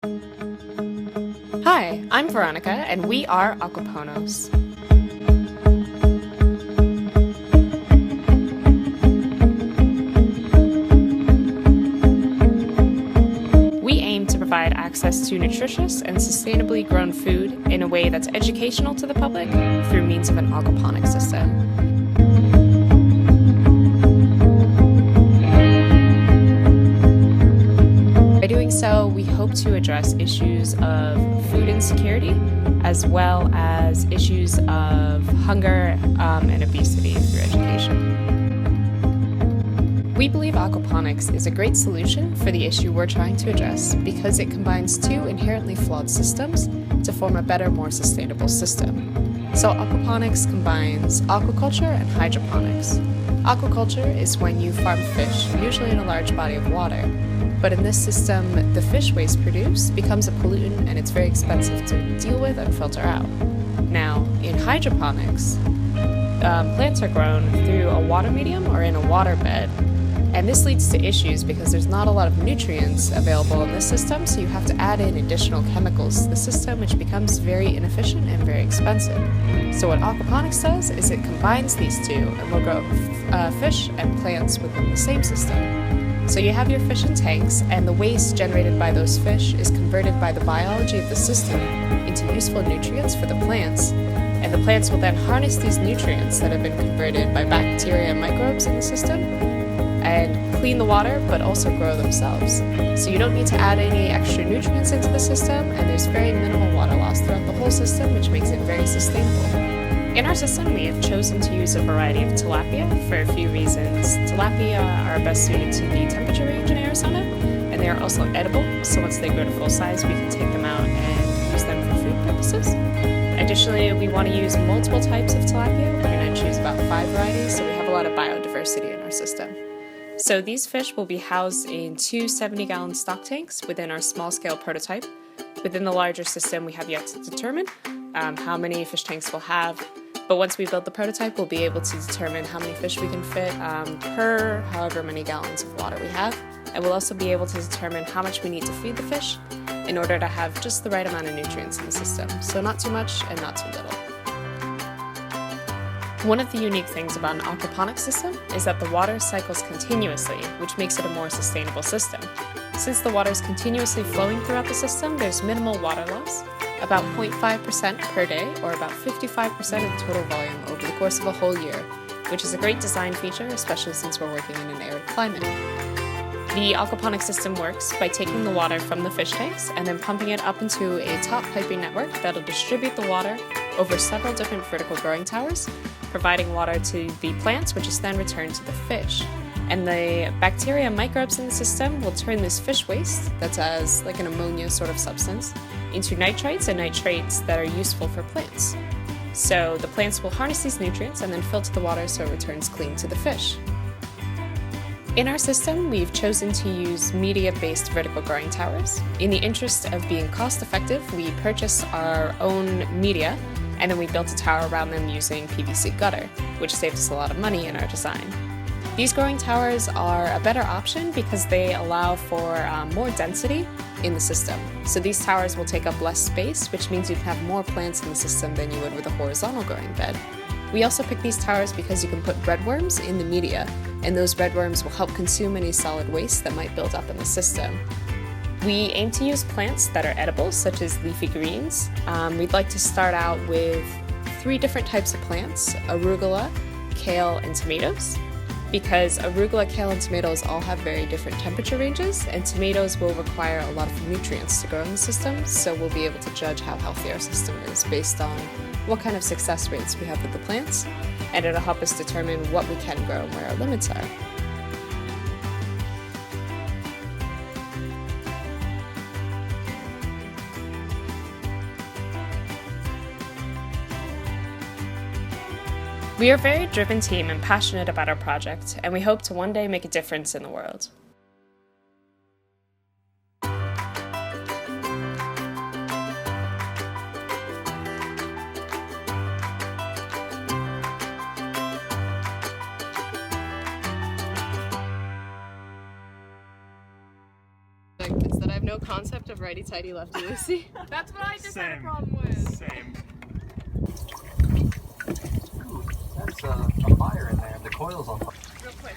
Hi, I'm Veronica, and we are Aquaponos. We aim to provide access to nutritious and sustainably grown food in a way that's educational to the public through means of an aquaponics system. By doing so, we hope to address issues of food insecurity as well as issues of hunger and obesity through education. We believe aquaponics is a great solution for the issue we're trying to address because it combines two inherently flawed systems to form a better, more sustainable system. So aquaponics combines aquaculture and hydroponics. Aquaculture is when you farm fish, usually in a large body of water. But in this system, the fish waste produced becomes a pollutant and it's very expensive to deal with and filter out. Now, in hydroponics, plants are grown through a water medium or in a water bed. And this leads to issues because there's not a lot of nutrients available in this system, so you have to add in additional chemicals to the system, which becomes very inefficient and very expensive. So what aquaponics does is it combines these two and will grow fish and plants within the same system. So you have your fish in tanks, and the waste generated by those fish is converted by the biology of the system into useful nutrients for the plants. And the plants will then harness these nutrients that have been converted by bacteria and microbes in the system and clean the water, but also grow themselves. So you don't need to add any extra nutrients into the system, and there's very minimal water loss throughout the whole system, which makes it very sustainable. In our system, we have chosen to use a variety of tilapia for a few reasons. Tilapia are best suited to the temperature range in Arizona, and they are also edible, so once they grow to full size, we can take them out and use them for food purposes. Additionally, we want to use multiple types of tilapia. We're going to choose about 5 varieties, so we have a lot of biodiversity in our system. So these fish will be housed in 2 70-gallon stock tanks within our small-scale prototype. Within the larger system, we have yet to determine how many fish tanks we'll have. But once we build the prototype, we'll be able to determine how many fish we can fit per however many gallons of water we have. And we'll also be able to determine how much we need to feed the fish in order to have just the right amount of nutrients in the system. So not too much and not too little. One of the unique things about an aquaponics system is that the water cycles continuously, which makes it a more sustainable system. Since the water is continuously flowing throughout the system, there's minimal water loss, about 0.5% per day, or about 55% of the total volume over the course of a whole year, which is a great design feature, especially since we're working in an arid climate. The aquaponics system works by taking the water from the fish tanks and then pumping it up into a top piping network that'll distribute the water over several different vertical growing towers, providing water to the plants, which is then returned to the fish. And the bacteria and microbes in the system will turn this fish waste, that's as like an ammonia sort of substance, into nitrites and nitrates that are useful for plants. So the plants will harness these nutrients and then filter the water so it returns clean to the fish. In our system, we've chosen to use media-based vertical growing towers. In the interest of being cost-effective, we purchased our own media, and then we built a tower around them using PVC gutter, which saved us a lot of money in our design. These growing towers are a better option because they allow for more density in the system. So these towers will take up less space, which means you can have more plants in the system than you would with a horizontal growing bed. We also pick these towers because you can put redworms in the media, and those redworms will help consume any solid waste that might build up in the system. We aim to use plants that are edible, such as leafy greens. We'd like to start out with 3 different types of plants: arugula, kale, and tomatoes. Because arugula, kale, and tomatoes all have very different temperature ranges, and tomatoes will require a lot of nutrients to grow in the system, so we'll be able to judge how healthy our system is based on what kind of success rates we have with the plants, and it'll help us determine what we can grow and where our limits are. We are a very driven team and passionate about our project, and we hope to one day make a difference in the world. It's that I've no concept of righty-tighty, lefty-loosey. That's what I just had a problem with. Same. Ooh, that's a fire in there. The coil's on fire. Real quick.